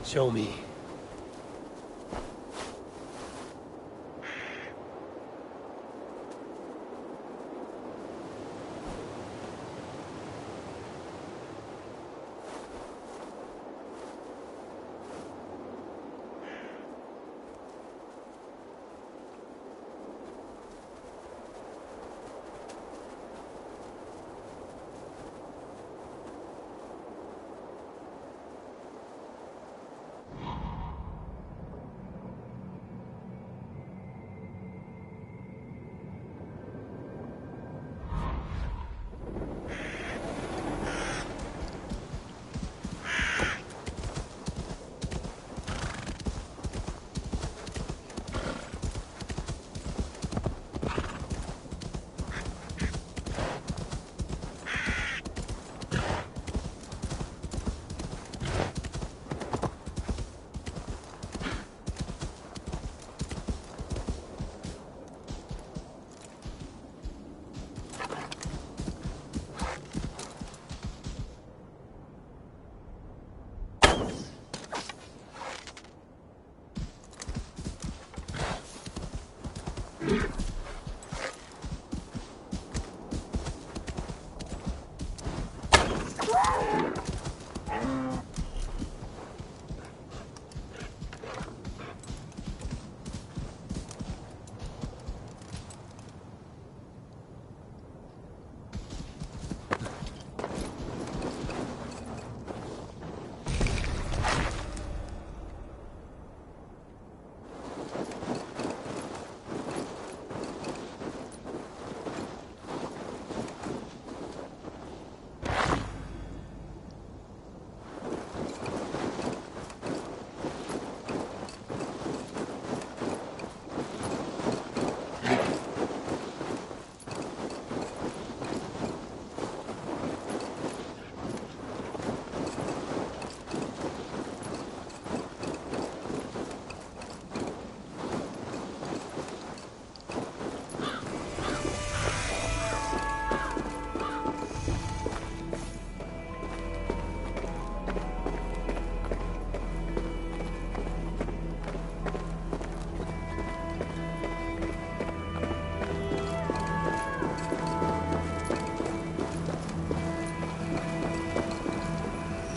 Show me.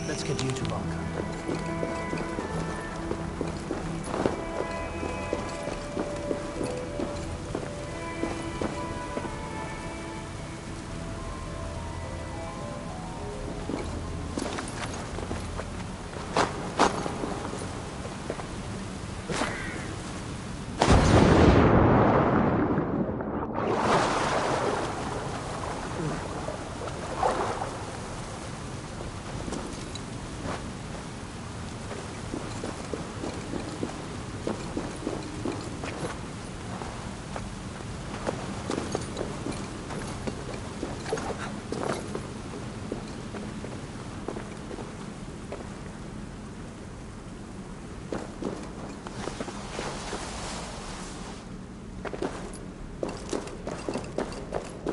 Let's get you to Valhalla.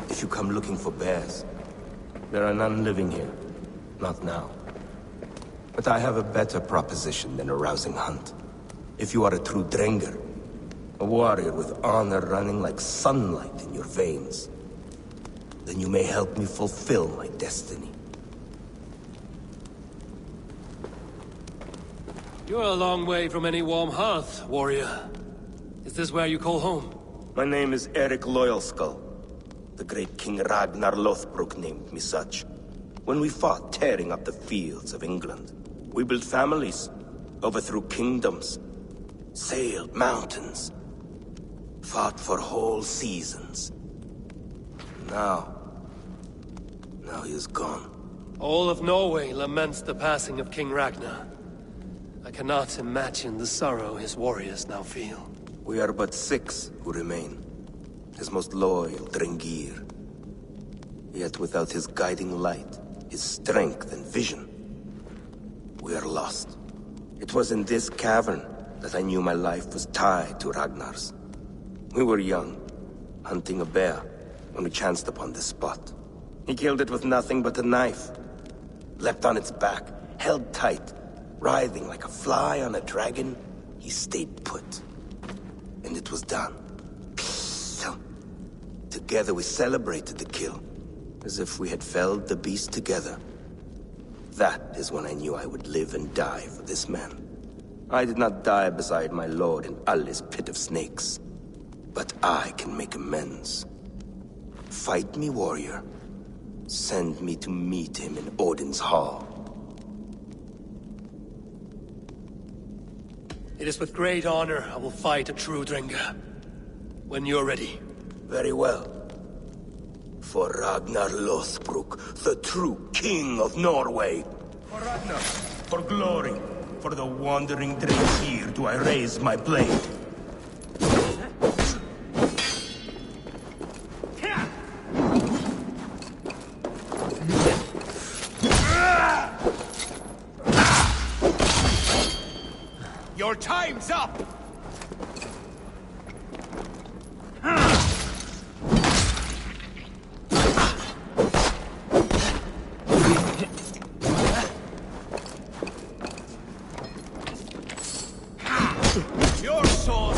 If you come looking for bears, there are none living here. Not now. But I have a better proposition than a rousing hunt. If you are a true Drenger, a warrior with honor running like sunlight in your veins, then you may help me fulfill my destiny. You're a long way from any warm hearth, warrior. Is this where you call home? My name is Eric Loyalskull. The great King Ragnar Lothbrok named me such. When we fought tearing up the fields of England, we built families, overthrew kingdoms, sailed mountains, fought for whole seasons. Now he is gone. All of Norway laments the passing of King Ragnar. I cannot imagine the sorrow his warriors now feel. We are but 6 who remain. His most loyal Drengir. Yet without his guiding light, his strength and vision, we are lost. It was in this cavern that I knew my life was tied to Ragnar's. We were young, hunting a bear, when we chanced upon this spot. He killed it with nothing but a knife. Leapt on its back, held tight, Writhing like a fly on a dragon, he stayed put. And it was done. Together we celebrated the kill, as if we had felled the beast together. That is when I knew I would live and die for this man. I did not die beside my lord in Ali's pit of snakes. But I can make amends. Fight me, warrior. Send me to meet him in Odin's hall. It is with great honor I will fight a true Drenga. When you're ready. Very well. For Ragnar Lothbrok, the true king of Norway. For Ragnar, for glory, for the wandering Drengir do I raise my blade. Your time's up! Your soul,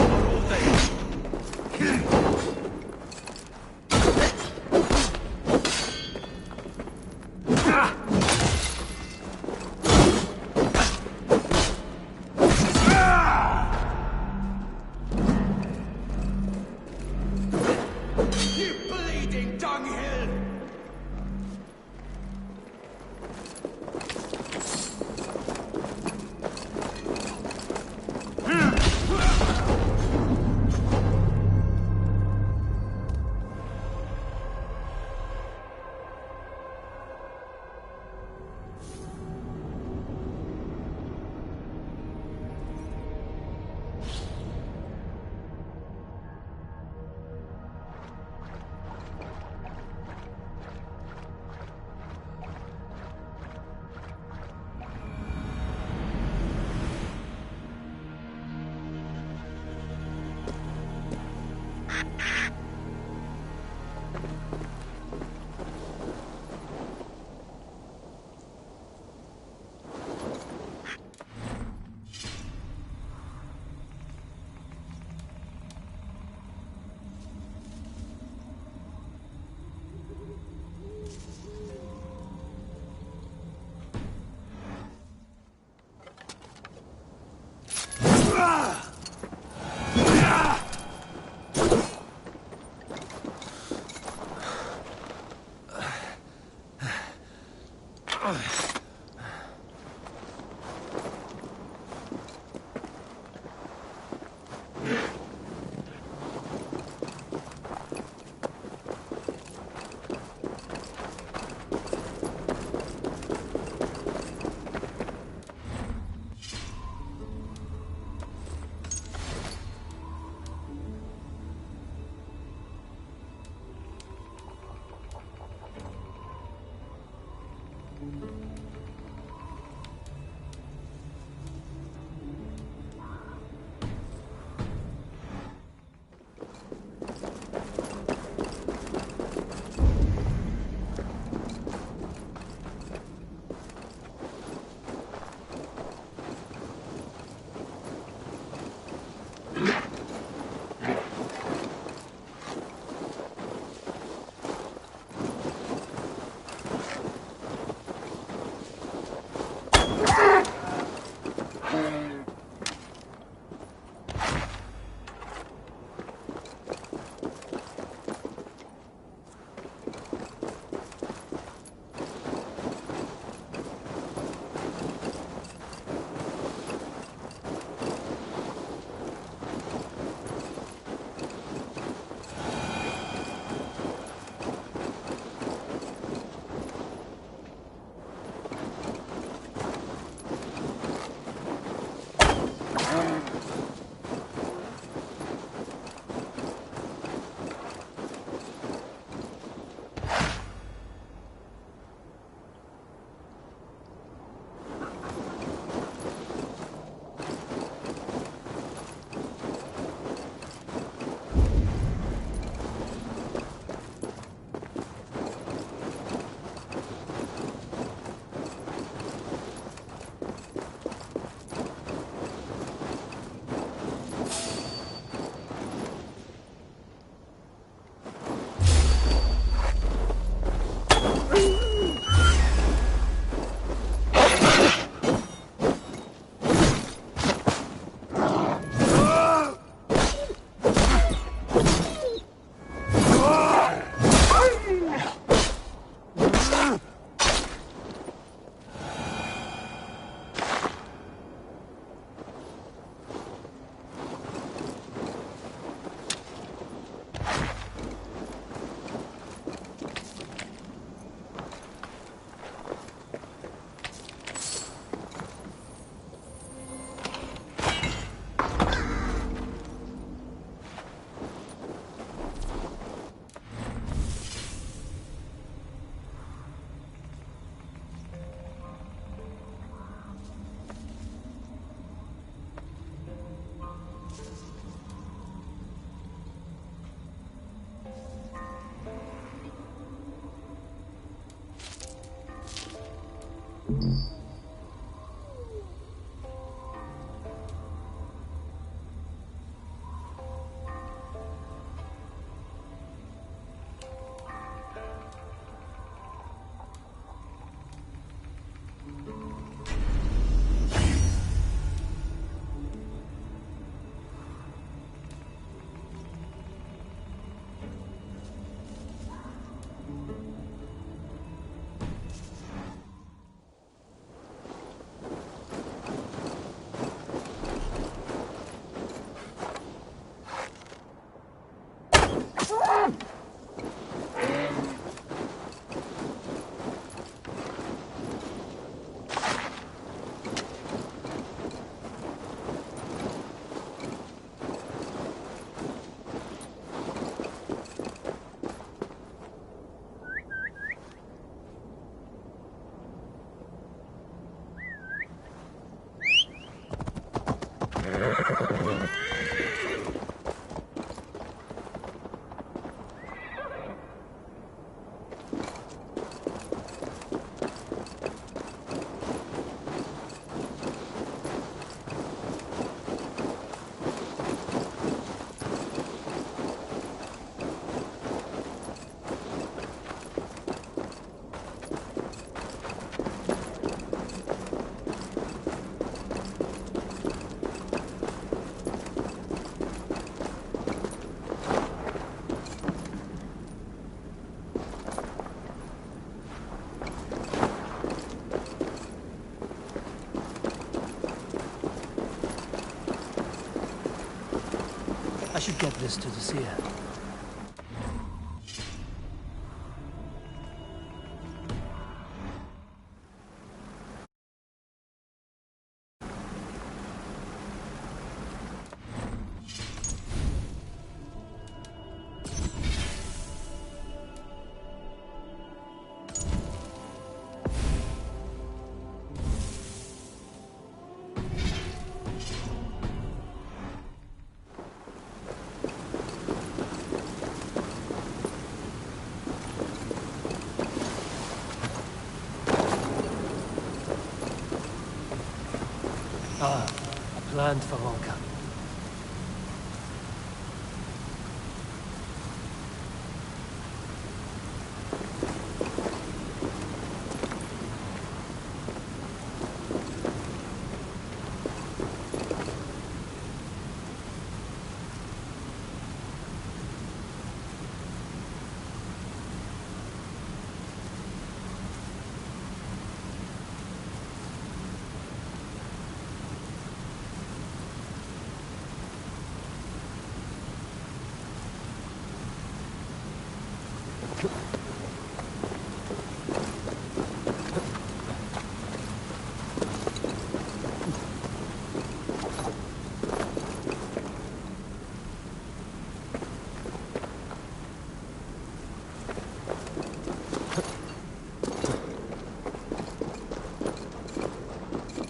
I should get this to the seer. Ah, a planned Valhalla.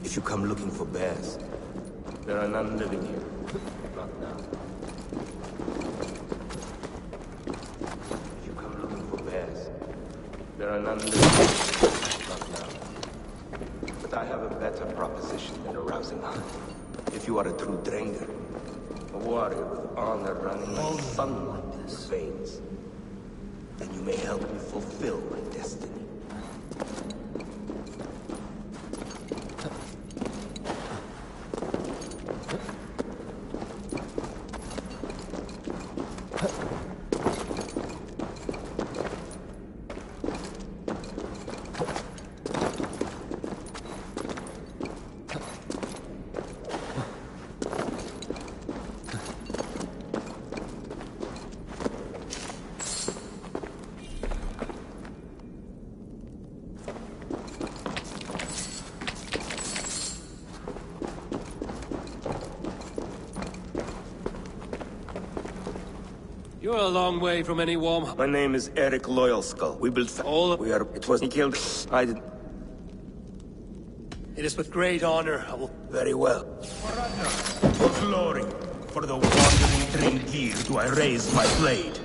If you come looking for bears, there are none living here. Not now. If you come looking for bears, there are none living here. Not now. But I have a better proposition than a rousing hunt. If you are a true Drenger, a warrior with honor running like sunlight in your veins, then you may help me fulfill my destiny. You're a long way from any warm... My name is Eric Loyalskull. We built... We are... It was... He killed... I did... It is with great honor I will... Very well. For glory, for the wandering Dringir, do I raise my blade.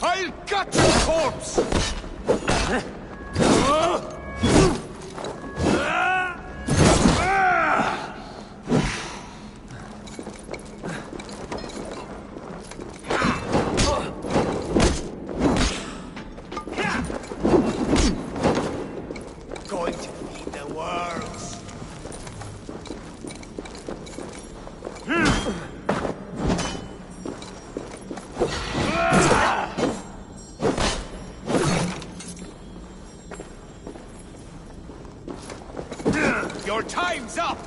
I'll cut your corpse! Going to feed the worlds. Your time's up!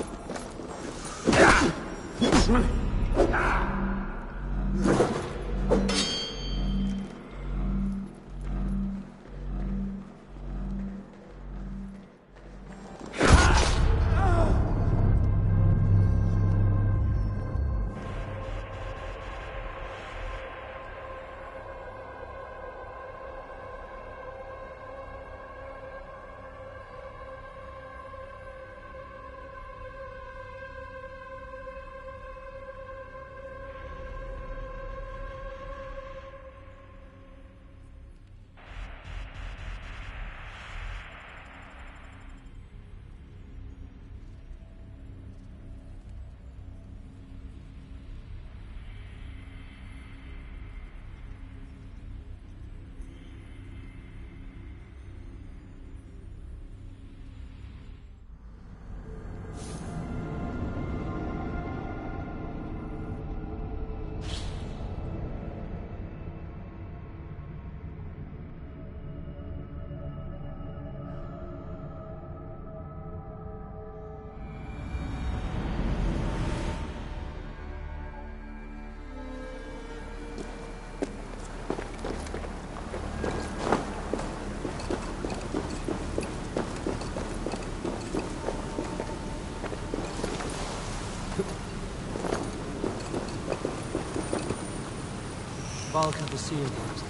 bulk of the seal forces.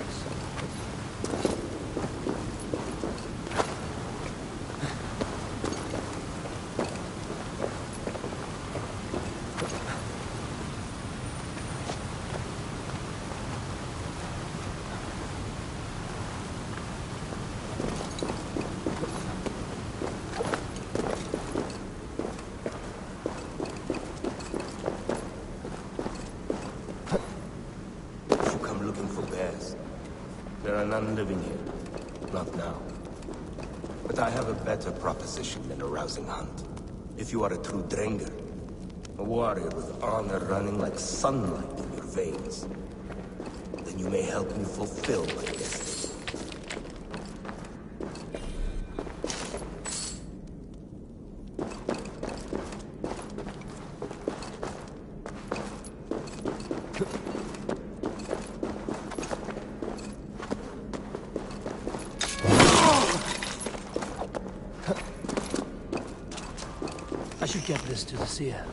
There are none living here. Not now. But I have a better proposition than a rousing hunt. If you are a true Drenger, a warrior with honor running like sunlight in your veins, then you may help me fulfill my destiny. I should get this to the seer.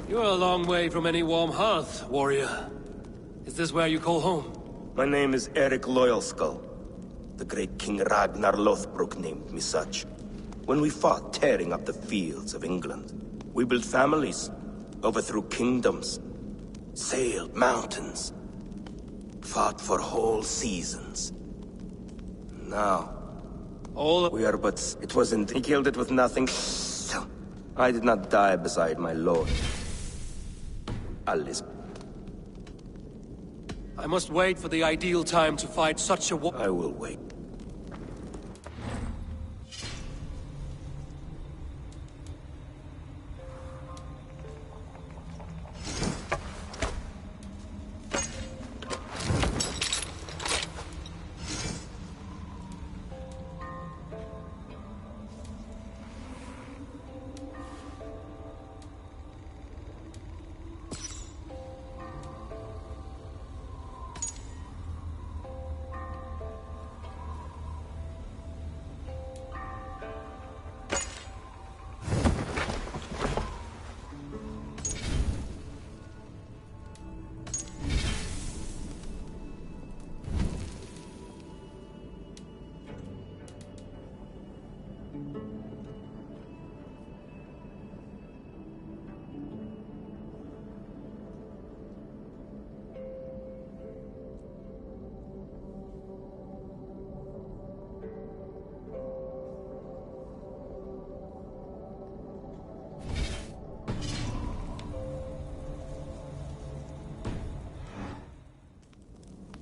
You're a long way from any warm hearth, warrior. Is this where you call home? My name is Eric Loyalskull. The great King Ragnar Lothbrok named me such. When we fought tearing up the fields of England, we built families, overthrew kingdoms, sailed mountains, fought for whole seasons. Now, we are but... It wasn't... He killed it with nothing. I did not die beside my lord. Alice. I must wait for the ideal time to fight such a war. I will wait.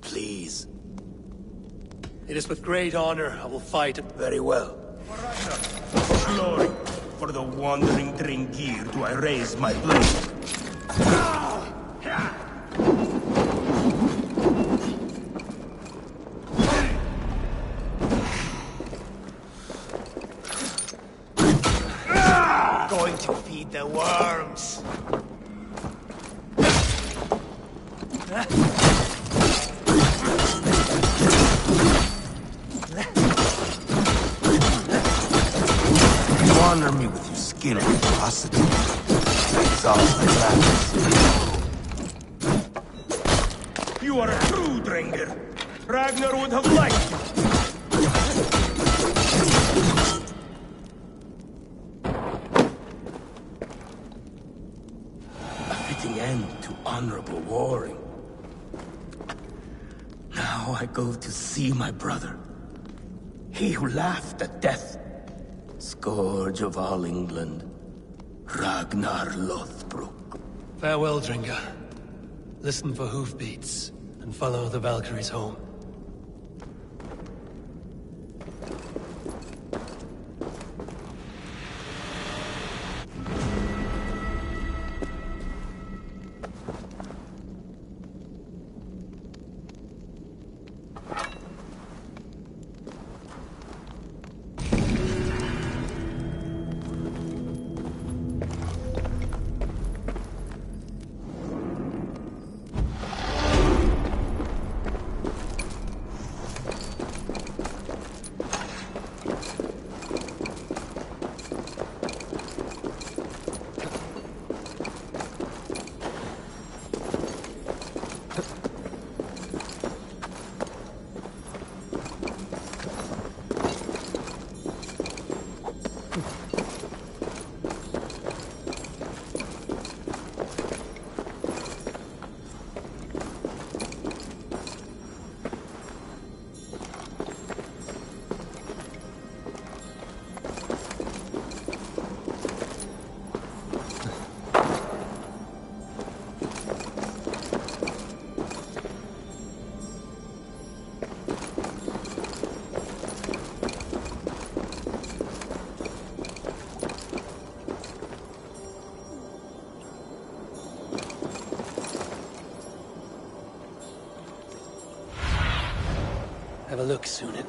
Please. It is with great honor I will fight. Very well. For glory, for the wandering Drengir do I raise my blade. Going to feed the worms. Honor me with your skill and ferocity. Exhaust my madness. You are a true Drenger. Ragnar would have liked you. A fitting end to honorable warring. Now I go to see my brother. He who laughed at death. Scourge of all England, Ragnar Lothbrok. Farewell, Dringa. Listen for hoofbeats, and follow the Valkyries home. have a look, Sunan.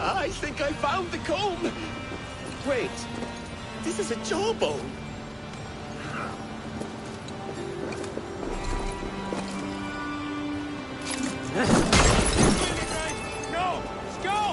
I think I found the comb! Wait, this is a jawbone! No! Let's go!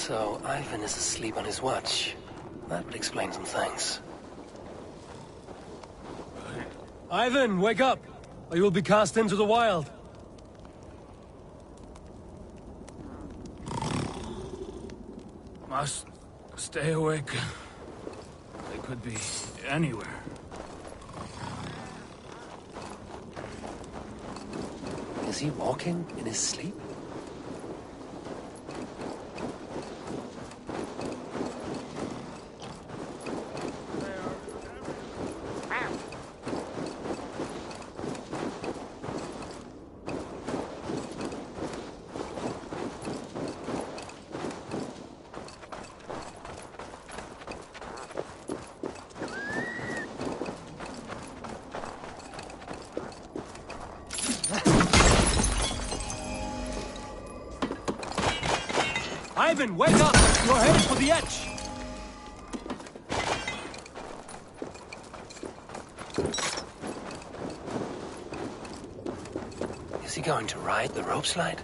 So, Ivan is asleep on his watch. That would explain some things. Ivan, wake up! Or you'll be cast into the wild. Must stay awake. They could be anywhere. Is he walking in his sleep? Ivan, wake up! You're headed for the edge! Is he going to ride the rope slide?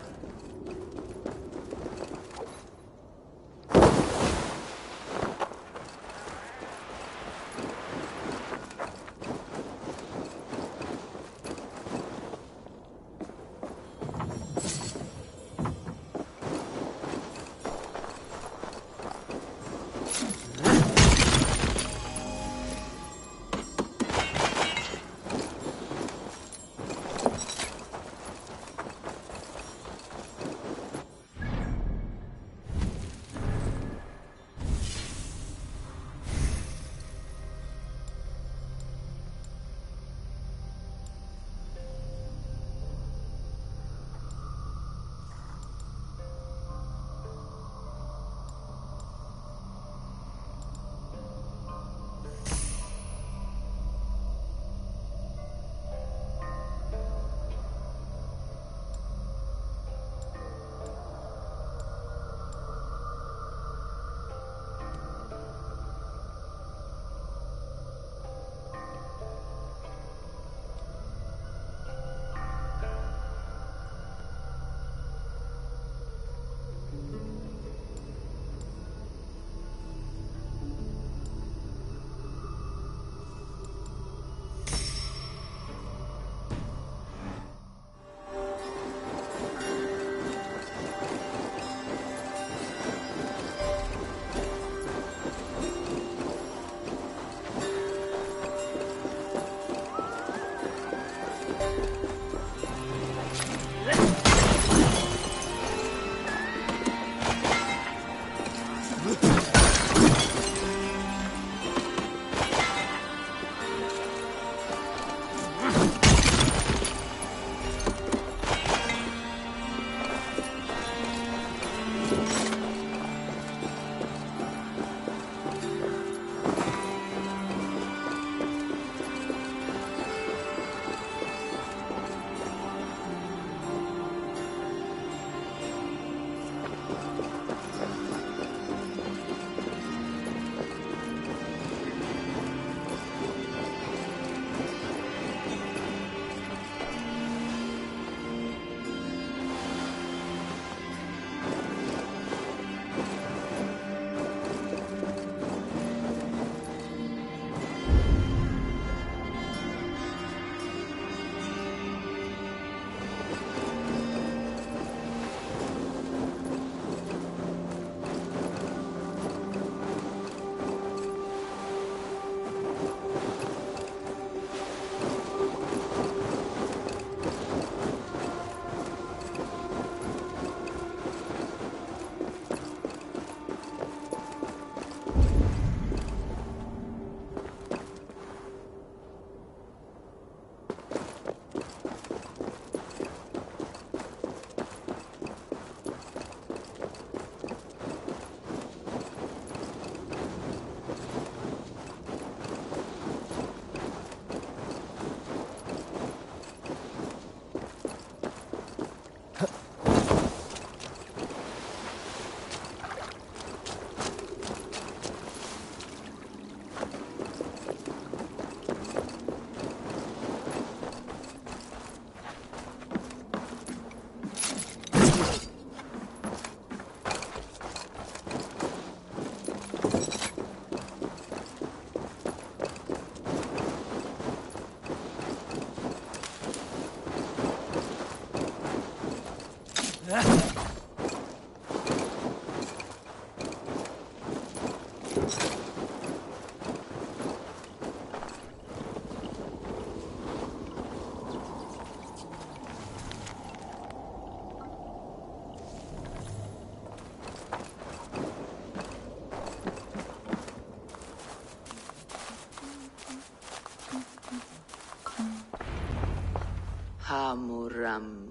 Hamuram.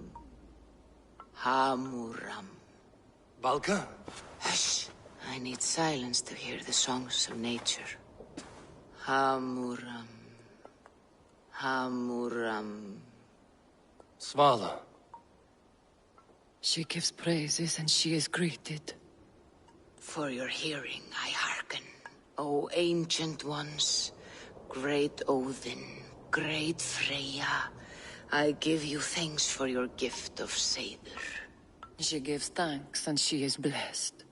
Hamuram. Valka? Hush. I need silence to hear the songs of nature. Hamuram. Hamuram. Svala. She gives praises and she is greeted. For your hearing, I hearken. O ancient ones, great Odin, great Freya, I give you thanks for your gift of Seder. She gives thanks and she is blessed.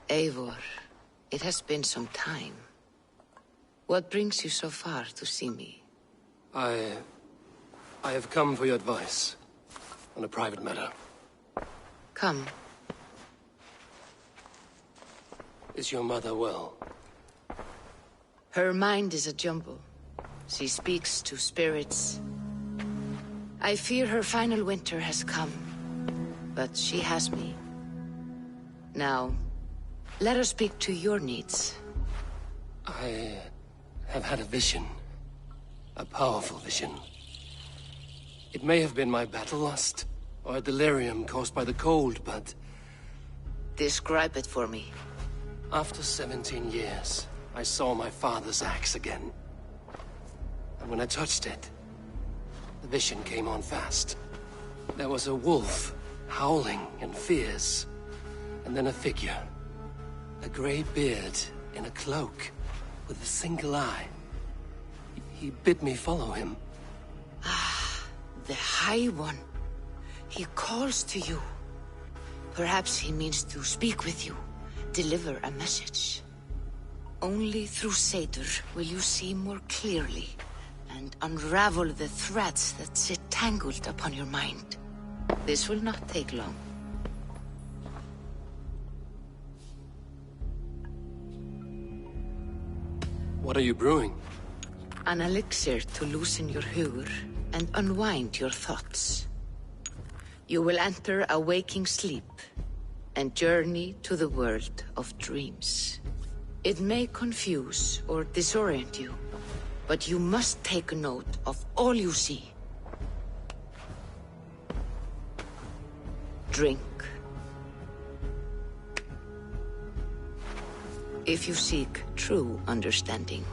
Eivor, it has been some time. What brings you so far to see me? I have come for your advice on a private matter. Come. Is your mother well? Her mind is a jumble. She speaks to spirits. I fear her final winter has come, but she has me. Now, let her speak to your needs. I have had a vision. A powerful vision. It may have been my battle lust, or a delirium caused by the cold, but... Describe it for me. After 17 years, I saw my father's axe again. And when I touched it, the vision came on fast. There was a wolf, howling and fierce, and then a figure. A grey beard in a cloak, with a single eye. He bid me follow him. Ah, the High One. He calls to you. Perhaps he means to speak with you, deliver a message. Only through Seder will you see more clearly and unravel the threads that sit tangled upon your mind. This will not take long. What are you brewing? An elixir to loosen your hugur and unwind your thoughts. You will enter a waking sleep and journey to the world of dreams. It may confuse or disorient you, but you must take note of all you see. Drink. If you seek true understanding.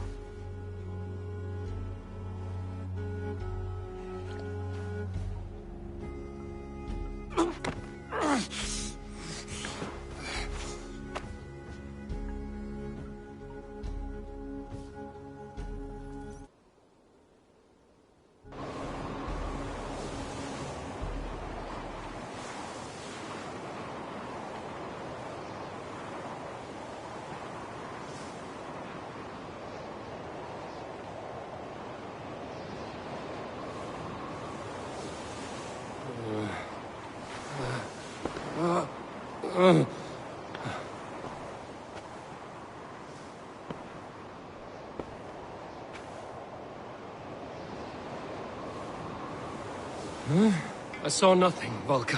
I saw nothing, Valka.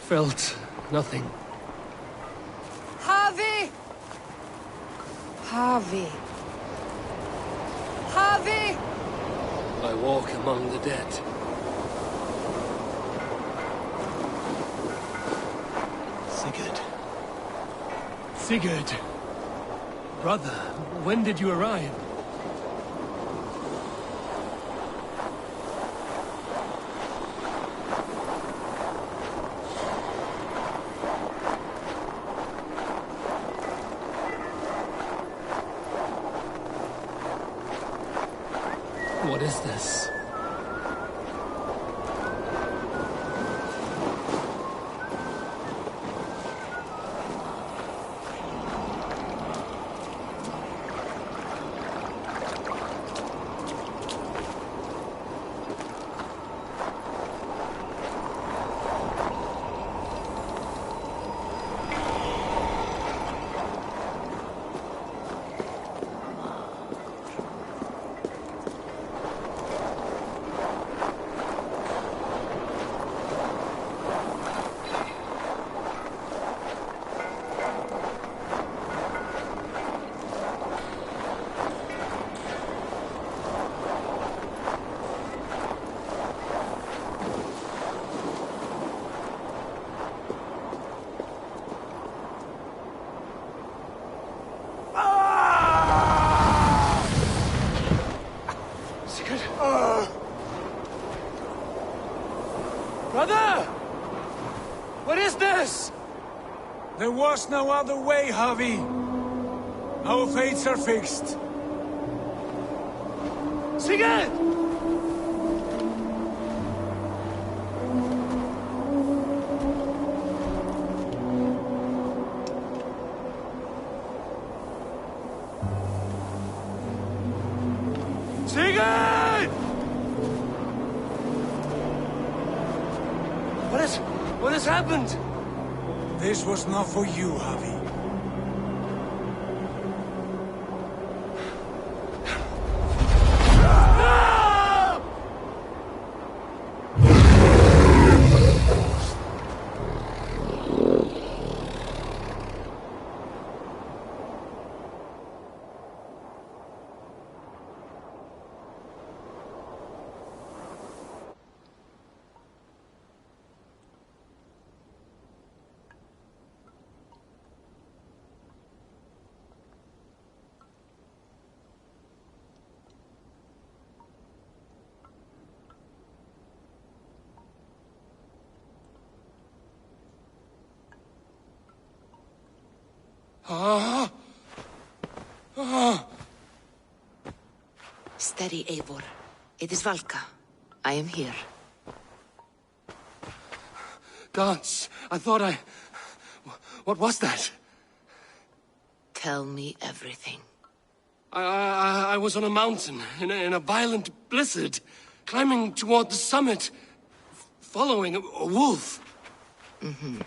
Felt nothing. Havi! Havi! Havi! I walk among the dead. Sigurd. Sigurd! Brother, when did you arrive? What is this? Yes! There was no other way, Javi. Our fates are fixed. Sigurd! Sigurd! What has happened? This was not for you, Javi. Steady, Eivor. It is Valka. I am here. Gods, I thought What was that? Tell me everything. I was on a mountain, in a violent blizzard, climbing toward the summit, following a wolf. Mm-hmm.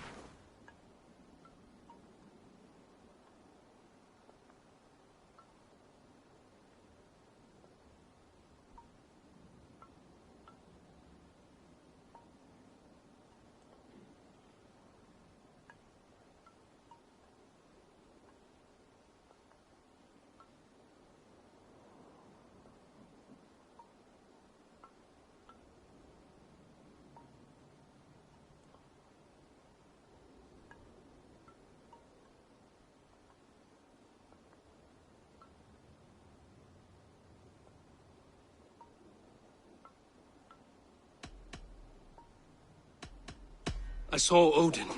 I saw Odin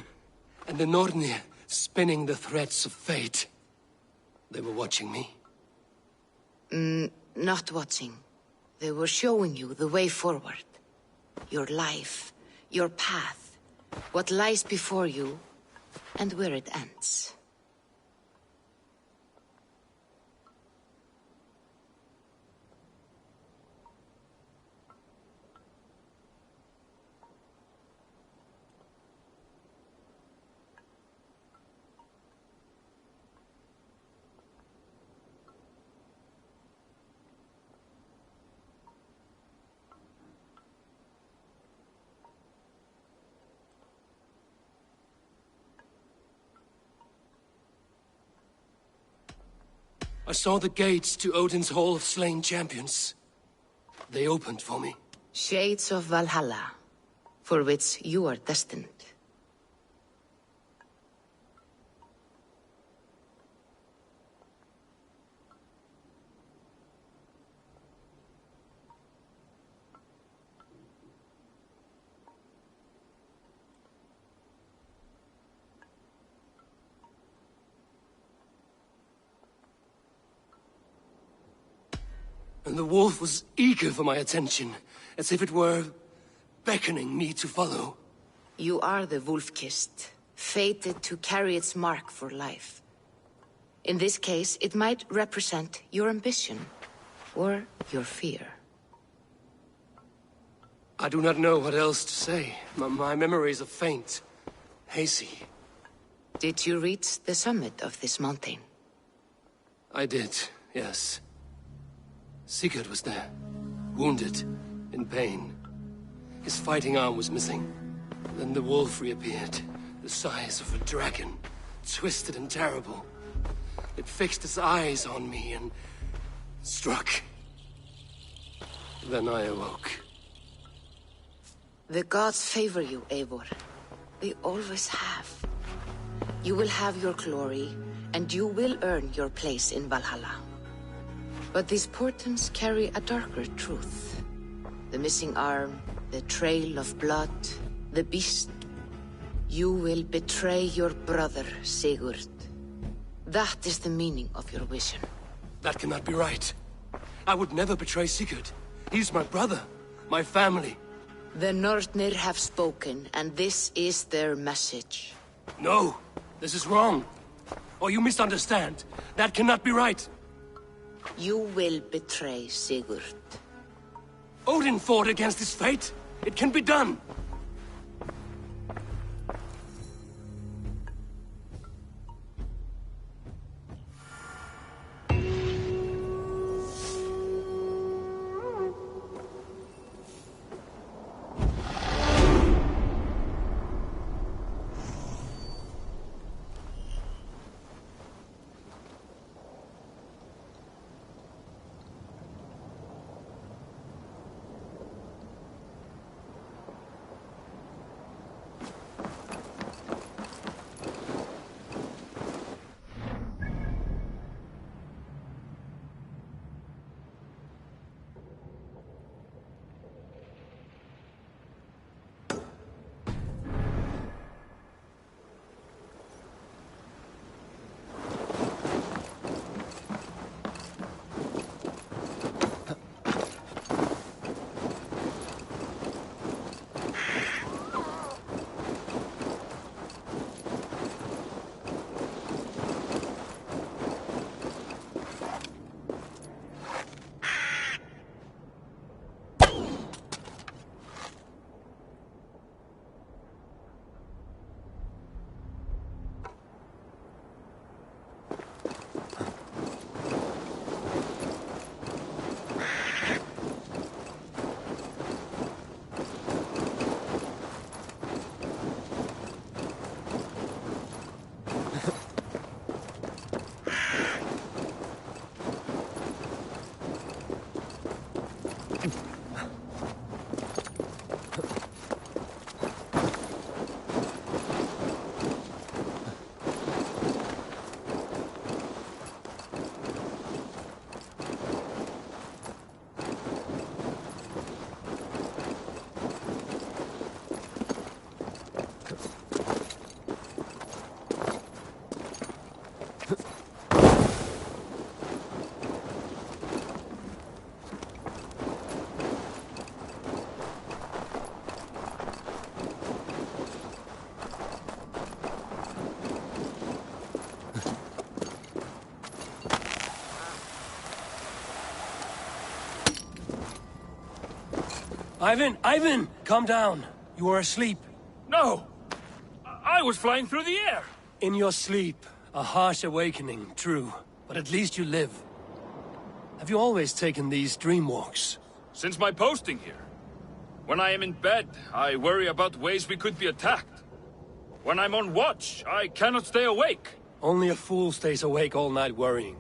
and the Nornir spinning the threads of fate. They were watching me. Not watching. They were showing you the way forward. Your life, your path, what lies before you, and where it ends. I saw the gates to Odin's Hall of Slain Champions. They opened for me. Shades of Valhalla, for which you are destined. And the wolf was eager for my attention, as if it were beckoning me to follow. You are the wolf-kissed, fated to carry its mark for life. In this case, it might represent your ambition, or your fear. I do not know what else to say. My memories are faint, hazy. Did you reach the summit of this mountain? I did, yes. Sigurd was there, wounded, in pain. His fighting arm was missing. Then the wolf reappeared, the size of a dragon, twisted and terrible. It fixed its eyes on me and struck. Then I awoke. The gods favor you, Eivor. They always have. You will have your glory, and you will earn your place in Valhalla. But these portents carry a darker truth. The missing arm, the trail of blood, the beast. You will betray your brother, Sigurd. That is the meaning of your vision. That cannot be right. I would never betray Sigurd. He's my brother, my family. The Nornir have spoken, and this is their message. No, this is wrong. Or you misunderstand. That cannot be right. You will betray Sigurd. Odin fought against his fate. It can be done. Ivan! Calm down. You are asleep. No! I was flying through the air! In your sleep. A harsh awakening, true. But at least you live. Have you always taken these dream walks? Since my posting here. When I am in bed, I worry about ways we could be attacked. When I'm on watch, I cannot stay awake. Only a fool stays awake all night worrying.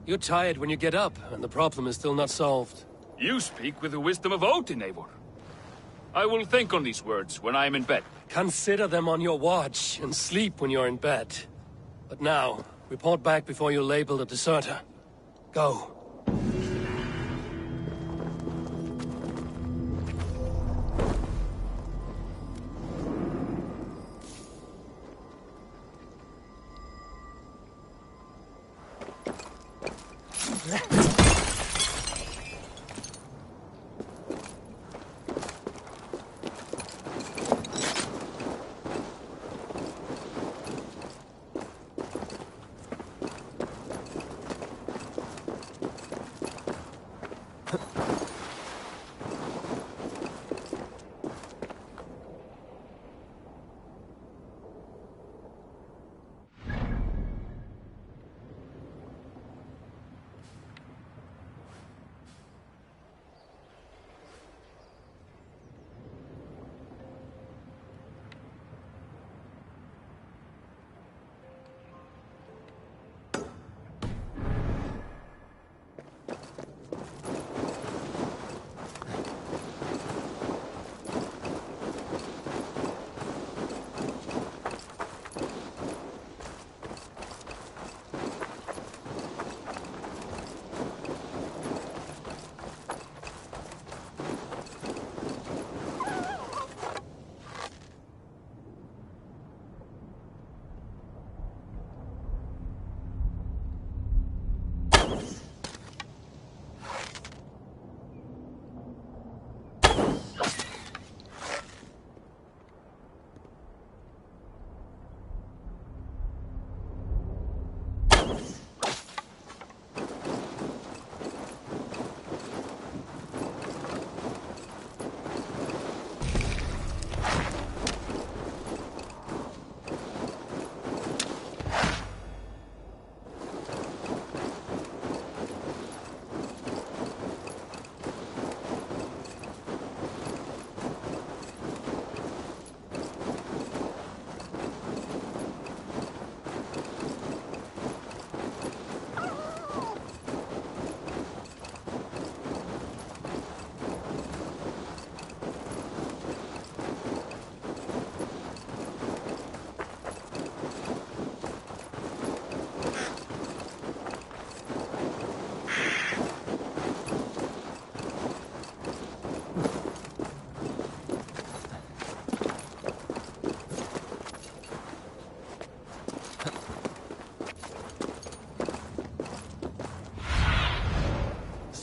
You're tired when you get up, and the problem is still not solved. You speak with the wisdom of Odin, Eivor. I will think on these words when I am in bed. Consider them on your watch, and sleep when you're in bed. But now, report back before you're labeled a deserter. Go.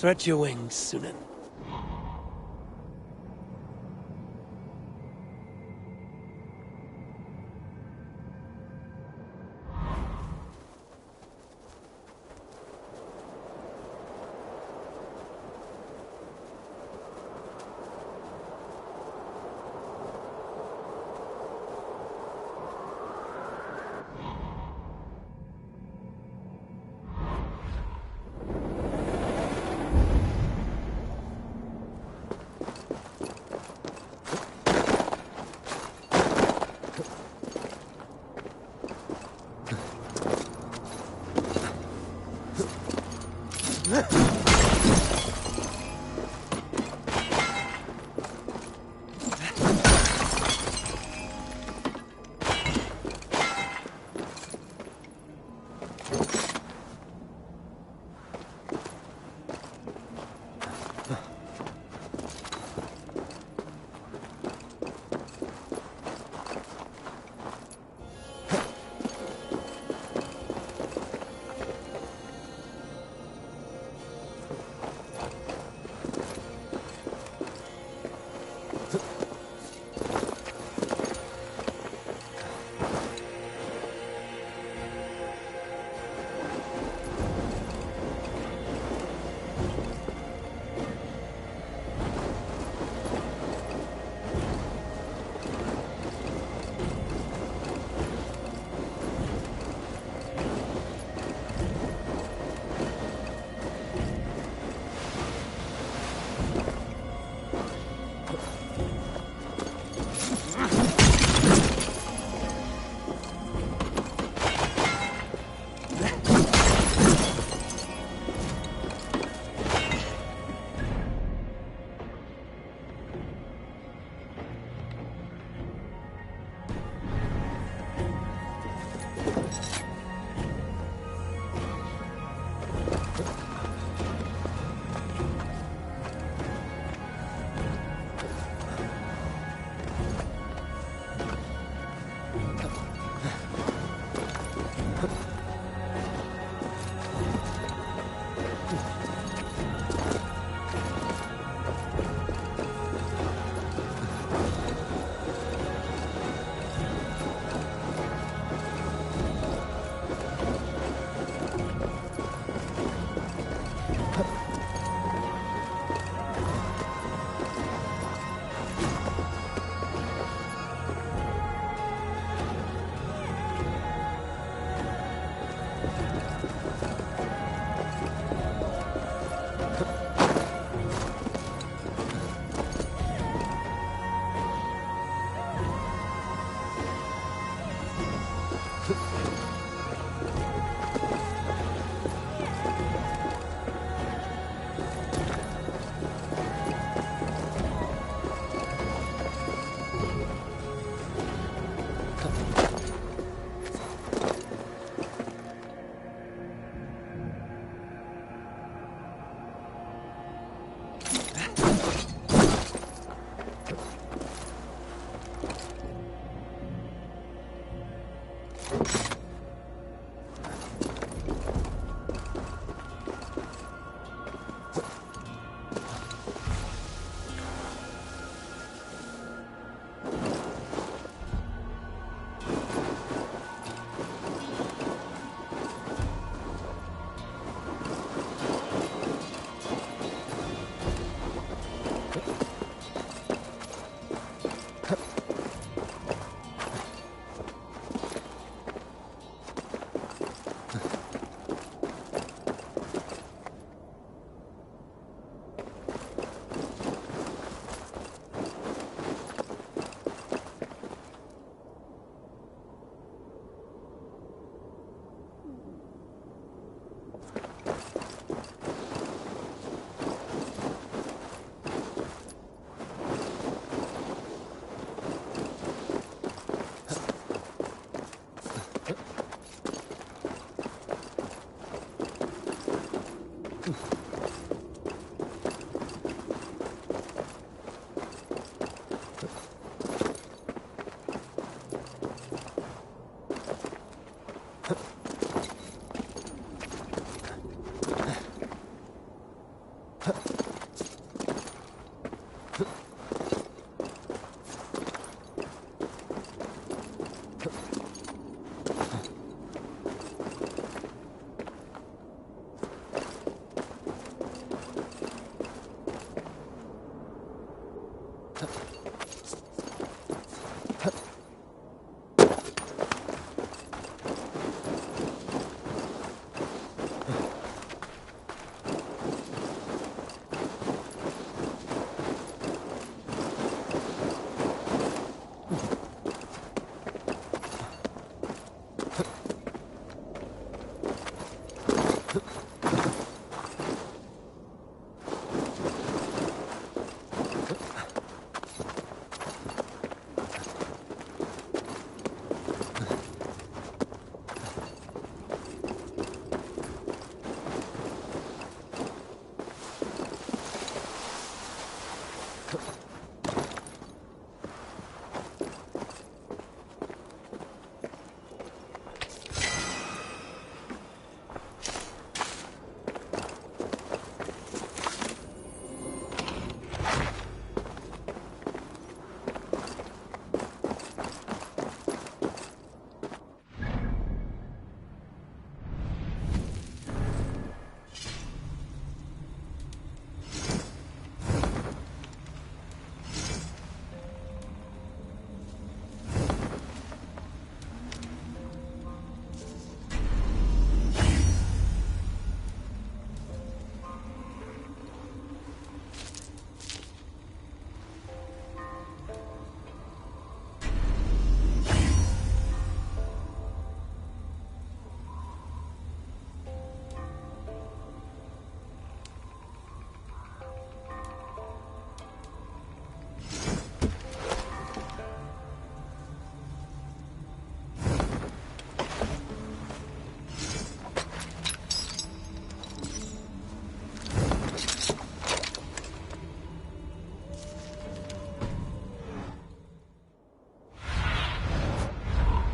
Stretch your wings, Sunan.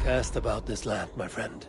Cast about this land, my friend.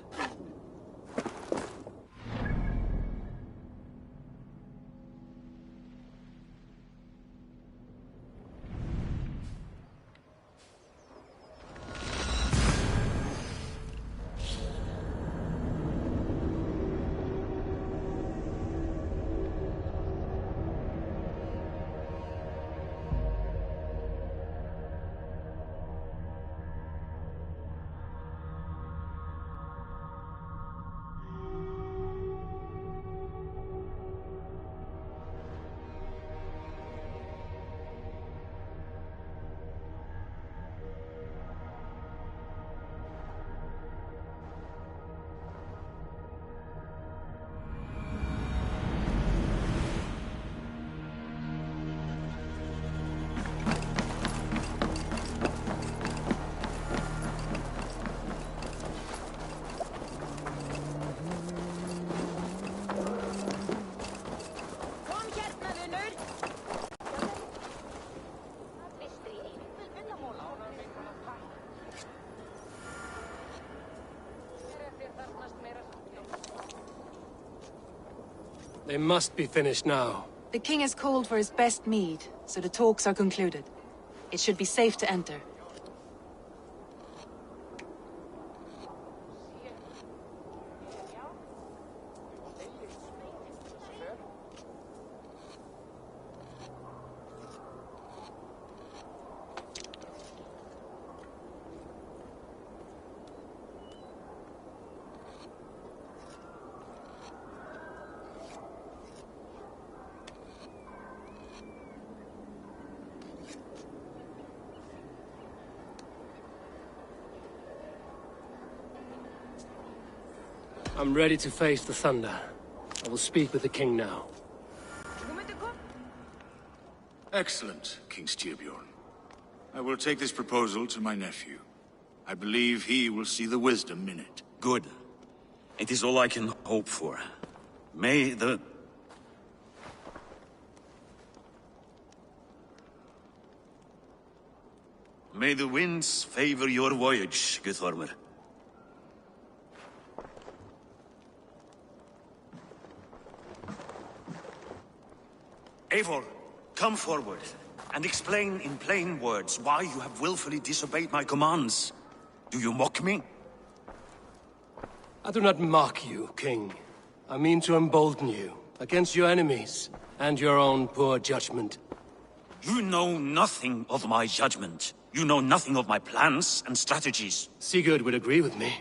They must be finished now. The king has called for his best mead, so the talks are concluded. It should be safe to enter. I'm ready to face the thunder. I will speak with the king now. Excellent, King Styrbjorn. I will take this proposal to my nephew. I believe he will see the wisdom in it. Good. It is all I can hope for. May the... May the winds favor your voyage, Guthormer. Eivor, come forward, and explain in plain words why you have willfully disobeyed my commands. Do you mock me? I do not mock you, King. I mean to embolden you against your enemies and your own poor judgment. You know nothing of my judgment. You know nothing of my plans and strategies. Sigurd would agree with me.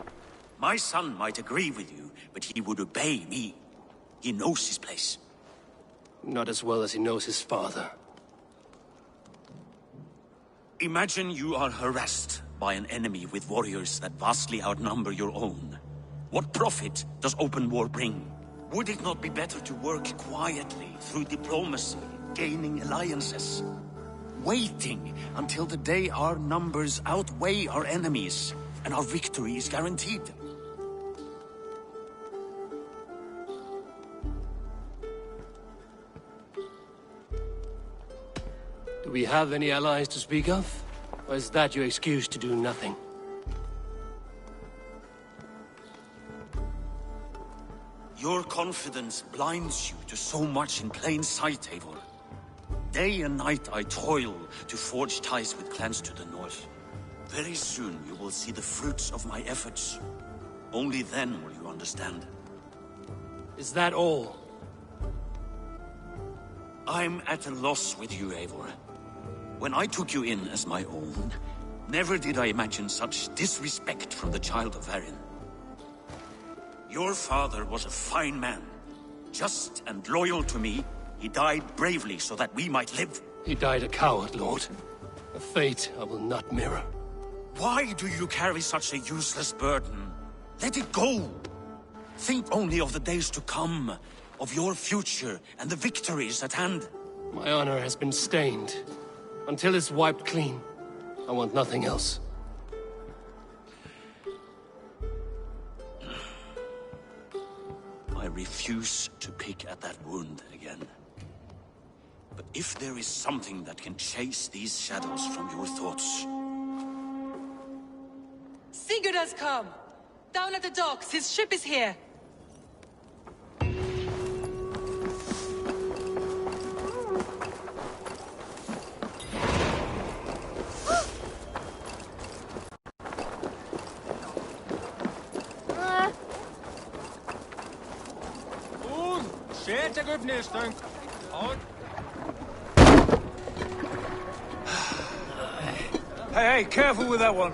My son might agree with you, but he would obey me. He knows his place. Not as well as he knows his father. Imagine you are harassed by an enemy with warriors that vastly outnumber your own. What profit does open war bring? Would it not be better to work quietly through diplomacy, gaining alliances? Waiting until the day our numbers outweigh our enemies, and our victory is guaranteed. Do we have any allies to speak of? Or is that your excuse to do nothing? Your confidence blinds you to so much in plain sight, Eivor. Day and night I toil to forge ties with clans to the north. Very soon you will see the fruits of my efforts. Only then will you understand. Is that all? I'm at a loss with you, Eivor. When I took you in as my own, never did I imagine such disrespect from the child of Varin. Your father was a fine man. Just and loyal to me, he died bravely so that we might live. He died a coward, Lord. A fate I will not mirror. Why do you carry such a useless burden? Let it go! Think only of the days to come, of your future and the victories at hand. My honor has been stained. Until it's wiped clean, I want nothing else. I refuse to pick at that wound again. But if there is something that can chase these shadows from your thoughts... Sigurd has come! Down at the docks, his ship is here! Hey, careful with that one.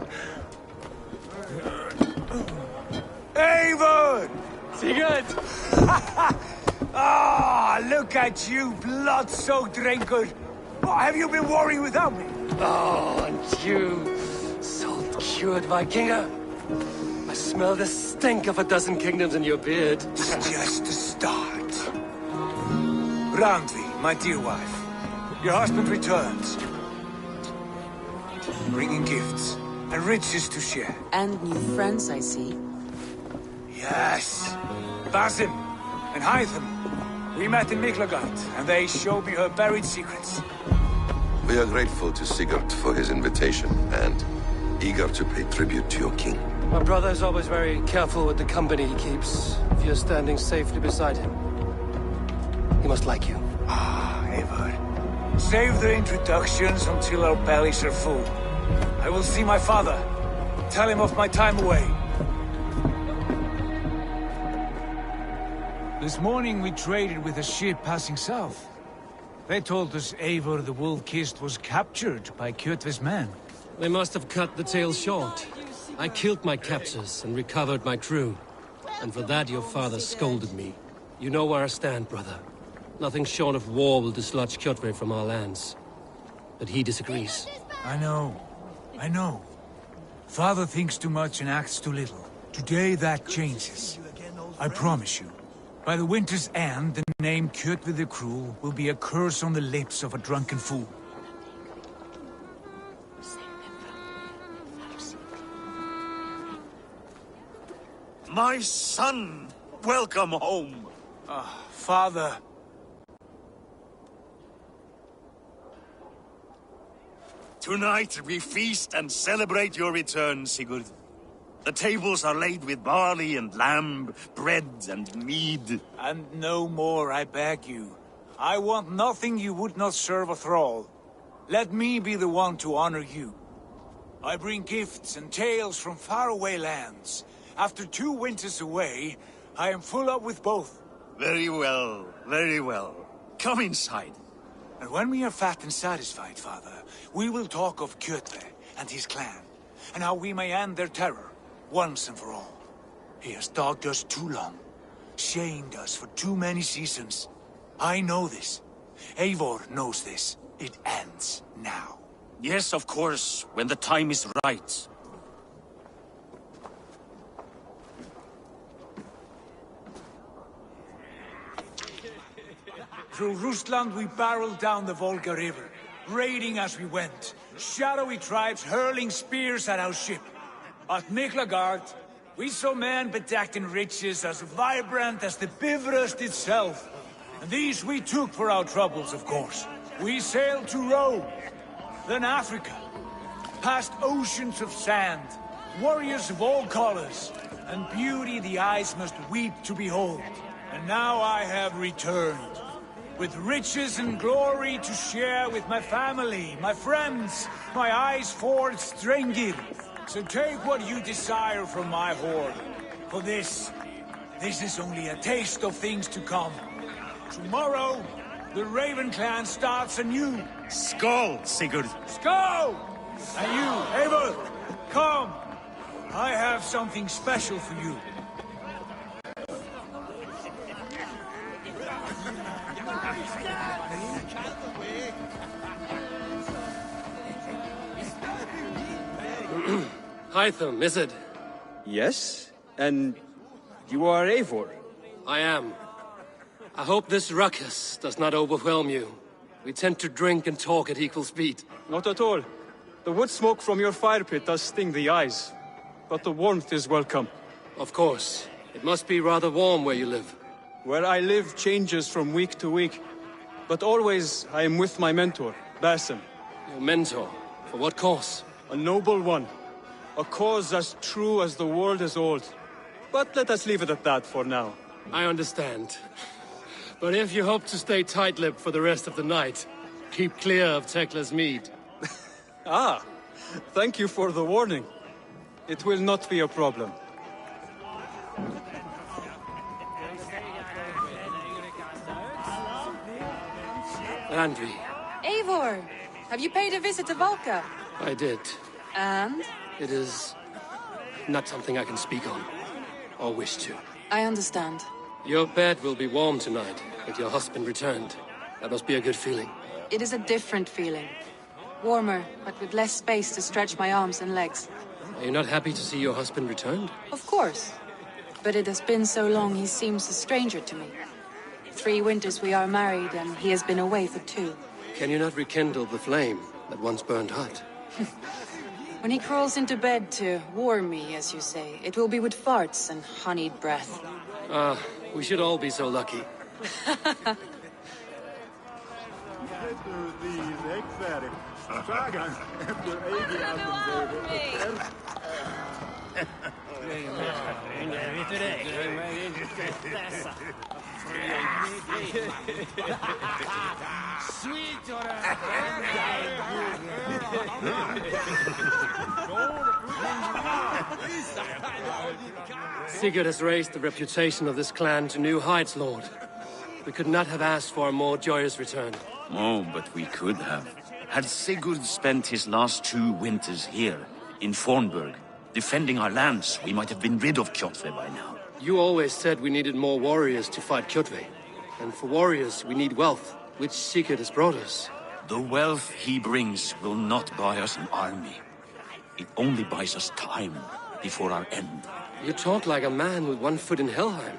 Avon! Sigurd! Ah, look at you, blood-soaked drinkard. What have you been worrying without me? Oh, and you, salt-cured Vikinger. I smell the stink of a dozen kingdoms in your beard. It's just the start. Randvi, my dear wife, your husband returns. Bringing gifts and riches to share. And new friends, I see. Yes. Basim and Hytham. We met in Miklagard, and they showed me her buried secrets. We are grateful to Sigurd for his invitation, and eager to pay tribute to your king. My brother is always very careful with the company he keeps. If you're standing safely beside him, he must like you. Ah, Eivor. Save the introductions until our bellies are full. I will see my father. Tell him of my time away. This morning we traded with a ship passing south. They told us Eivor the Wolf-Kissed was captured by Kjotve's men. They must have cut the tale short. I killed my captors and recovered my crew. And for that your father scolded me. You know where I stand, brother. Nothing short of war will dislodge Kjotve from our lands. But he disagrees. I know. Father thinks too much and acts too little. Today that changes. I promise you. By the winter's end, the name Kjotve the Cruel will be a curse on the lips of a drunken fool. My son! Welcome home! Father. Tonight we feast and celebrate your return, Sigurd. The tables are laid with barley and lamb, bread and mead. And no more, I beg you. I want nothing you would not serve a thrall. Let me be the one to honor you. I bring gifts and tales from faraway lands. After 2 winters away, I am full up with both. Very well, very well. Come inside. And when we are fat and satisfied, Father, we will talk of Kjotve and his clan, and how we may end their terror, once and for all. He has dogged us too long, shamed us for too many seasons. I know this. Eivor knows this. It ends now. Yes, of course, when the time is right. Through Rusland we barreled down the Volga River, raiding as we went. Shadowy tribes hurling spears at our ship. At Miklagard, we saw men bedecked in riches as vibrant as the Bifrost itself. And these we took for our troubles, of course. We sailed to Rome, then Africa, past oceans of sand, warriors of all colors, and beauty the eyes must weep to behold. And now I have returned, with riches and glory to share with my family, my friends, my eyes-forged Strengir. So take what you desire from my hoard. For this is only a taste of things to come. Tomorrow, the Raven clan starts anew. Skål, Sigurd! Skål! And you, Eivor, come! I have something special for you. Hytham, is it? Yes? And you are Eivor? I am. I hope this ruckus does not overwhelm you. We tend to drink and talk at equal speed. Not at all. The wood smoke from your fire pit does sting the eyes, but the warmth is welcome. Of course. It must be rather warm where you live. Where I live changes from week to week, but always I am with my mentor, Basim. Your mentor? For what cause? A noble one. A cause as true as the world is old. But let us leave it at that for now. I understand. But if you hope to stay tight-lipped for the rest of the night, keep clear of Tekla's mead. Ah, thank you for the warning. It will not be a problem. Andri. Eivor! Have you paid a visit to Valka? I did. And? It is not something I can speak on, or wish to. I understand. Your bed will be warm tonight, with your husband returned. That must be a good feeling. It is a different feeling. Warmer, but with less space to stretch my arms and legs. Are you not happy to see your husband returned? Of course. But it has been so long he seems a stranger to me. 3 winters we are married, and he has been away for 2. Can you not rekindle the flame that once burned hot? When he crawls into bed to warm me, as you say, it will be with farts and honeyed breath. Ah, we should all be so lucky. Sigurd has raised the reputation of this clan to new heights, Lord. We could not have asked for a more joyous return. Oh, but we could have. Had Sigurd spent his last 2 winters here, in Fornburg, defending our lands, we might have been rid of Kjotve by now. You always said we needed more warriors to fight Kjotve. And for warriors, we need wealth, which Sigurd has brought us. The wealth he brings will not buy us an army. It only buys us time before our end. You talk like a man with 1 foot in Helheim.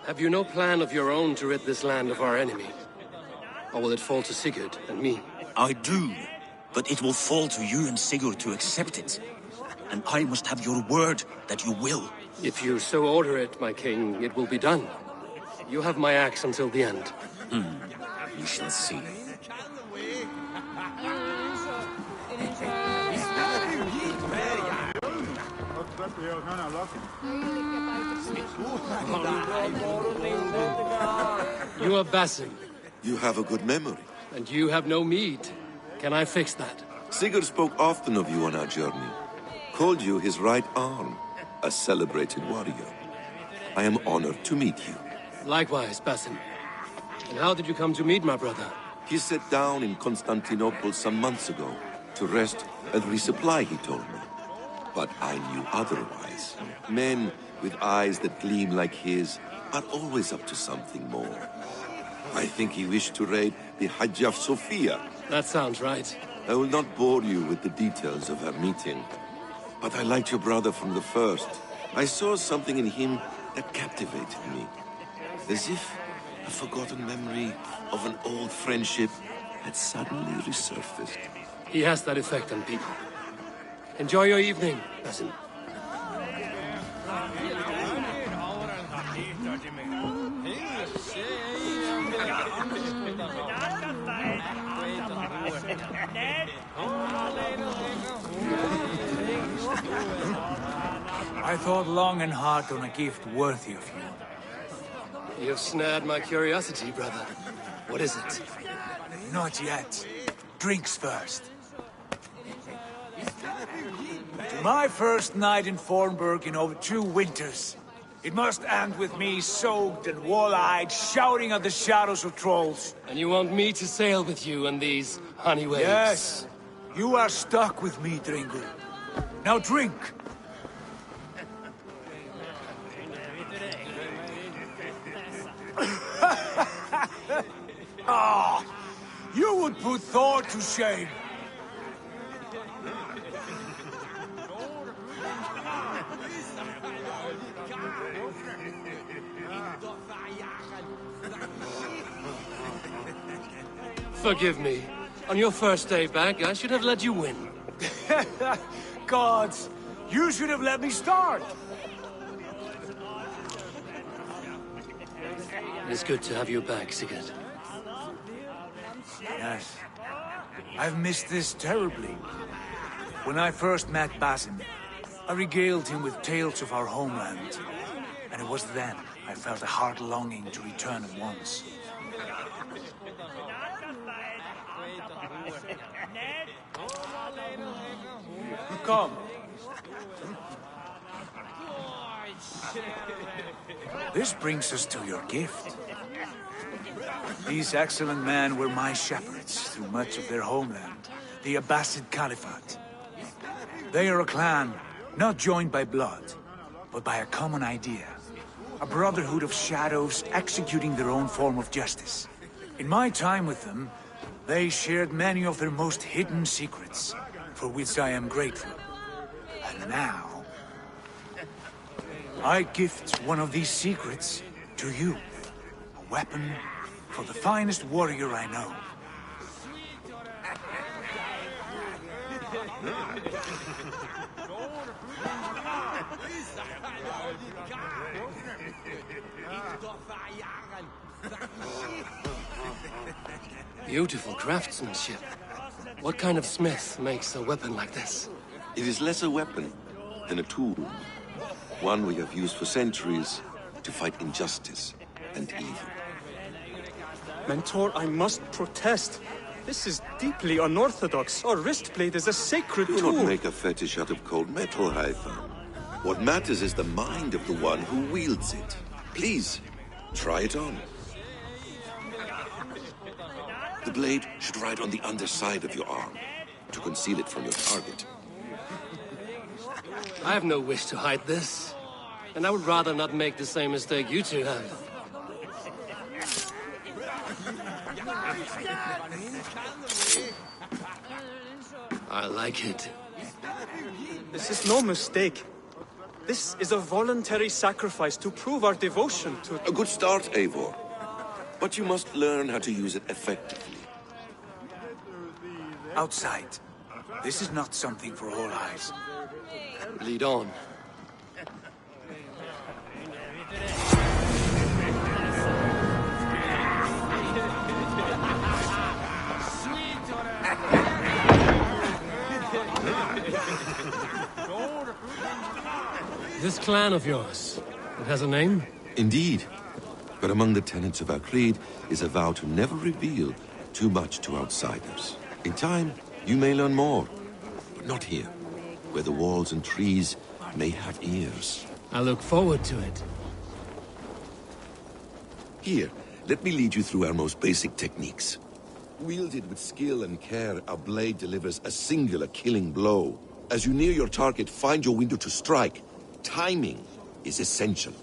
Have you no plan of your own to rid this land of our enemy? Or will it fall to Sigurd and me? I do, but it will fall to you and Sigurd to accept it. And I must have your word that you will. If you so order it, my king, it will be done. You have my axe until the end. We shall see. You are Basim. You have a good memory. And you have no mead. Can I fix that? Sigurd spoke often of you on our journey. Called you his right arm, a celebrated warrior. I am honored to meet you. Likewise, Basim. And how did you come to meet my brother? He sat down in Constantinople some months ago to rest and resupply, he told me. But I knew otherwise. Men with eyes that gleam like his are always up to something more. I think he wished to raid the Hajj of Sophia. That sounds right. I will not bore you with the details of our meeting. But I liked your brother from the first. I saw something in him that captivated me. As if a forgotten memory of an old friendship had suddenly resurfaced. He has that effect on people. Enjoy your evening, Basim. I thought long and hard on a gift worthy of you. You have snared my curiosity, brother. What is it? Not yet. Drinks first. To my first night in Fornburg in over 2 winters. It must end with me soaked and wall-eyed, shouting at the shadows of trolls. And you want me to sail with you on these honey waves? Yes. You are stuck with me, Dringu. Now drink! Ah, you would put Thor to shame. Forgive me. On your first day back, I should have let you win. Gods, you should have let me start. It's good to have you back, Sigurd. Yes. I've missed this terribly. When I first met Basim, I regaled him with tales of our homeland. And it was then I felt a heart longing to return at once. Come. This brings us to your gift. These excellent men were my shepherds through much of their homeland, the Abbasid Caliphate. They are a clan, not joined by blood, but by a common idea. A brotherhood of shadows executing their own form of justice. In my time with them, they shared many of their most hidden secrets, for which I am grateful. And now, I gift one of these secrets to you. A weapon for the finest warrior I know. Beautiful craftsmanship. What kind of smith makes a weapon like this? It is less a weapon than a tool. One we have used for centuries to fight injustice and evil. Mentor, I must protest. This is deeply unorthodox. Our wrist blade is a sacred Do tool. not make a fetish out of cold metal, Haitham. What matters is the mind of the one who wields it. Please, try it on. The blade should ride on the underside of your arm, to conceal it from your target. I have no wish to hide this. And I would rather not make the same mistake you two have. I like it. This is no mistake. This is a voluntary sacrifice to prove our devotion to... A good start, Eivor. But you must learn how to use it effectively. Outside. This is not something for all eyes. Lead on. This clan of yours, it has a name? Indeed. But among the tenets of our creed is a vow to never reveal too much to outsiders. In time, you may learn more, but not here, where the walls and trees may have ears. I look forward to it. Here, let me lead you through our most basic techniques. Wielded with skill and care, our blade delivers a singular killing blow. As you near your target, find your window to strike. Timing is essential.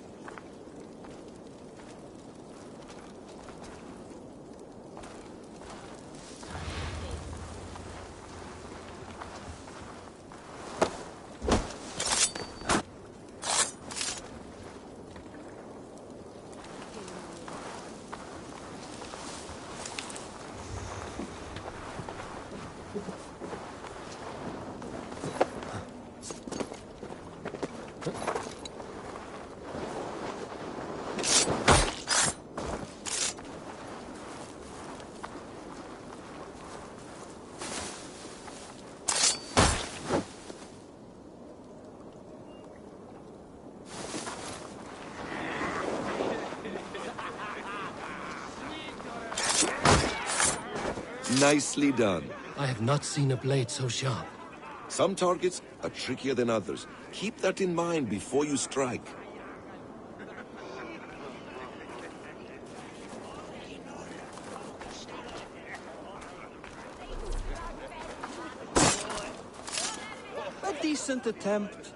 Nicely done. I have not seen a blade so sharp. Some targets are trickier than others. Keep that in mind before you strike. A decent attempt.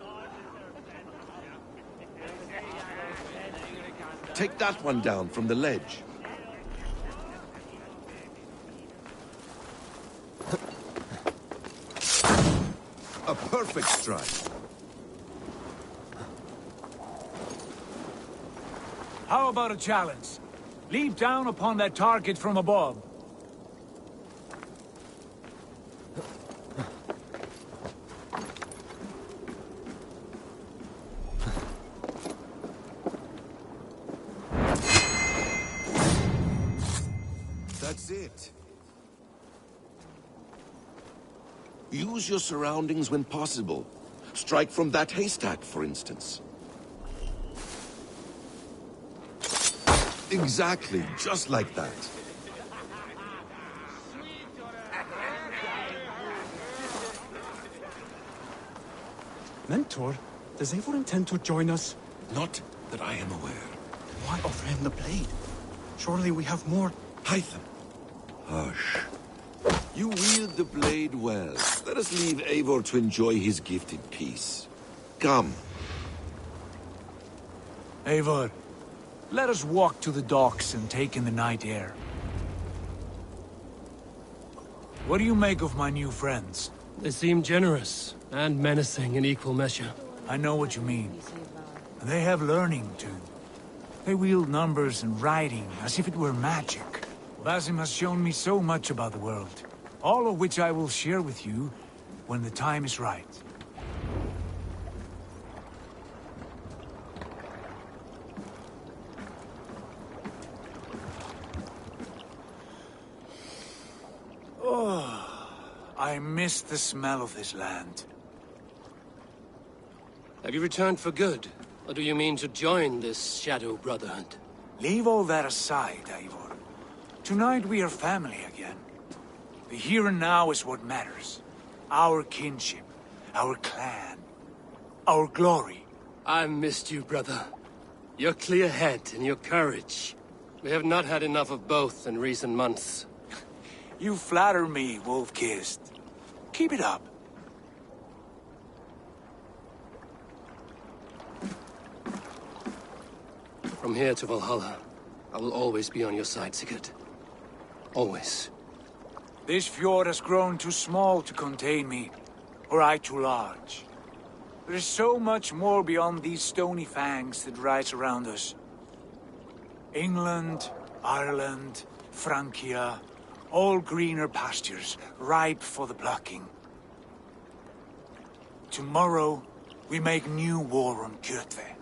Take that one down from the ledge. A perfect strike. How about a challenge? Leap down upon that target from above. That's it. Use your surroundings when possible. Strike from that haystack, for instance. Exactly, just like that. Mentor, does Eivor intend to join us? Not that I am aware. Why offer him the blade? Surely we have more... Hytham. Hush. You wield the blade well. Let us leave Eivor to enjoy his gift in peace. Come. Eivor, let us walk to the docks and take in the night air. What do you make of my new friends? They seem generous and menacing in equal measure. I know what you mean. They have learning, too. They wield numbers and writing as if it were magic. Basim has shown me so much about the world, all of which I will share with you when the time is right. Oh, I miss the smell of this land. Have you returned for good? Or do you mean to join this Shadow Brotherhood? Leave all that aside, Eivor. Tonight we are family again. The here and now is what matters. Our kinship, our clan, our glory. I've missed you, brother. Your clear head and your courage. We have not had enough of both in recent months. You flatter me, Wolf-Kissed. Keep it up. From here to Valhalla, I will always be on your side, Sigurd. Always. This fjord has grown too small to contain me, or I too large. There is so much more beyond these stony fangs that rise around us. England, Ireland, Francia, all greener pastures, ripe for the plucking. Tomorrow, we make new war on Kjotve,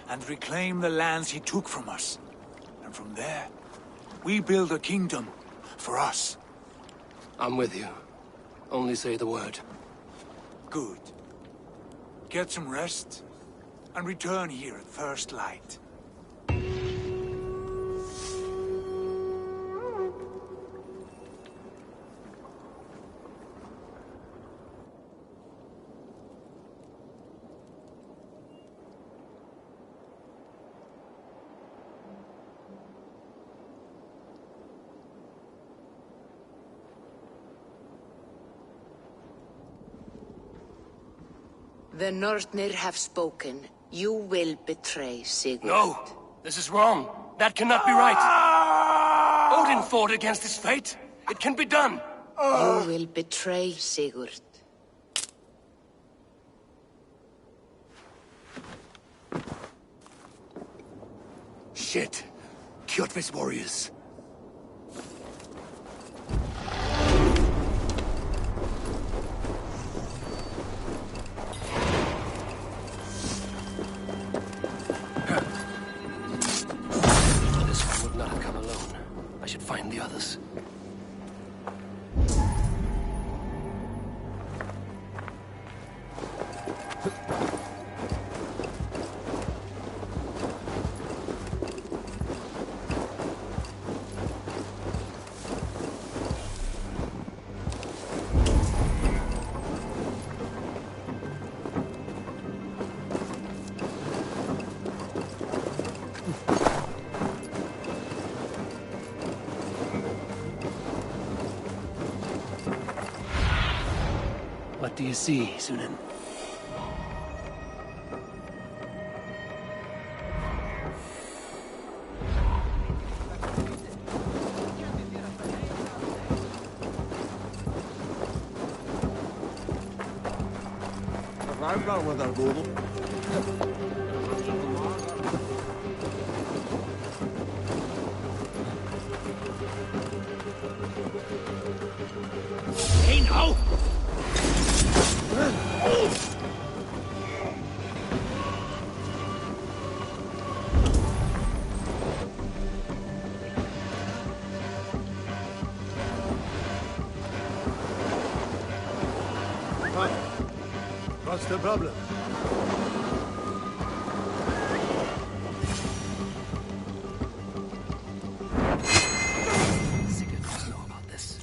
and reclaim the lands he took from us. And from there, we build a kingdom for us. I'm with you. Only say the word. Good. Get some rest, and return here at first light. The Northnir have spoken. You will betray Sigurd. No! This is wrong. That cannot be right. Odin fought against his fate. It can be done. You will betray Sigurd. Shit. Kjotve's warriors. Find the others. What do you see, Sunan? Hey now! What's the problem? Sigurd must know about this.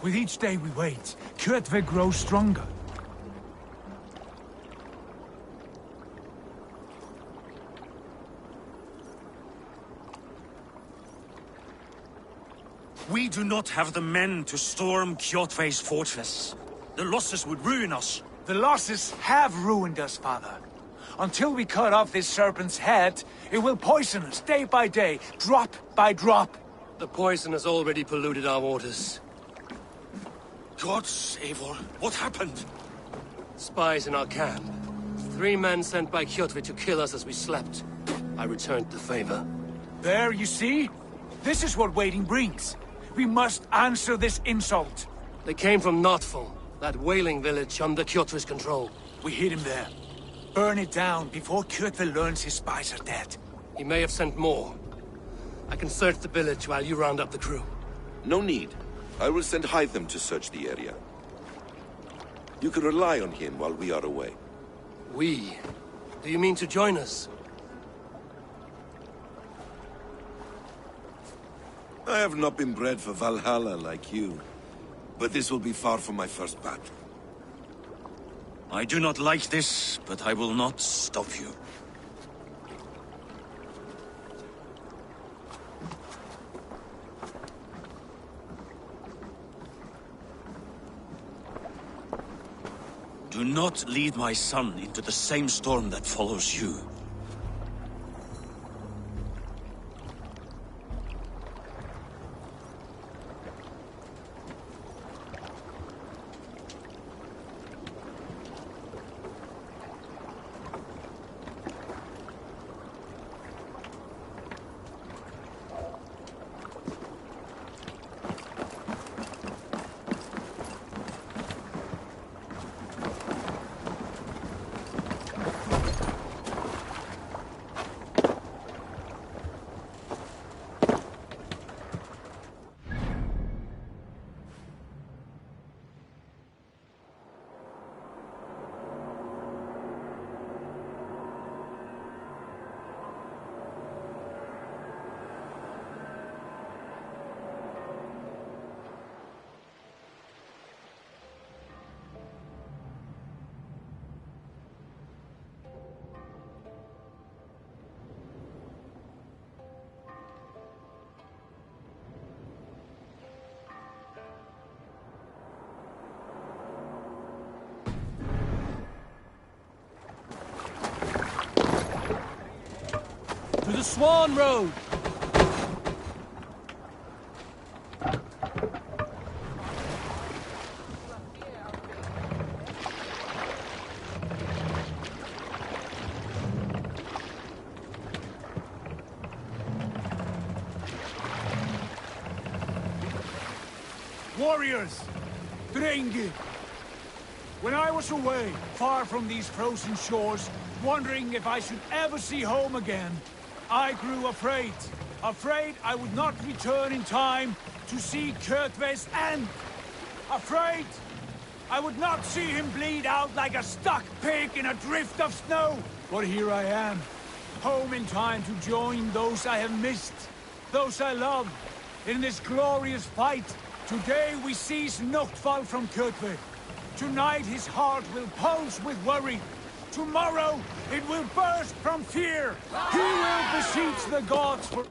With each day we wait, Kjotve grows stronger. We do not have the men to storm Kjotve's fortress. The losses would ruin us. The losses have ruined us, father. Until we cut off this serpent's head, it will poison us day by day, drop by drop. The poison has already polluted our waters. Gods, Eivor, what happened? Spies in our camp. 3 men sent by Kjotve to kill us as we slept. I returned the favor. There, you see? This is what waiting brings. We must answer this insult. They came from Notful, that whaling village under Kjotve's control. We hid him there. Burn it down before Kjotve learns his spies are dead. He may have sent more. I can search the village while you round up the crew. No need. I will send Hytham to search the area. You can rely on him while we are away. We? Do you mean to join us? I have not been bred for Valhalla like you, but this will be far from my first battle. I do not like this, but I will not stop you. Do not lead my son into the same storm that follows you. Swan Road! Warriors! Drengi! When I was away, far from these frozen shores, wondering if I should ever see home again, I grew afraid. Afraid I would not return in time to see Kjotve's end. Afraid I would not see him bleed out like a stuck pig in a drift of snow. But here I am, home in time to join those I have missed, those I love, in this glorious fight. Today we seize Noktval from Kjotve. Tonight his heart will pulse with worry. Tomorrow it will burst from fear. He will beseech the gods for...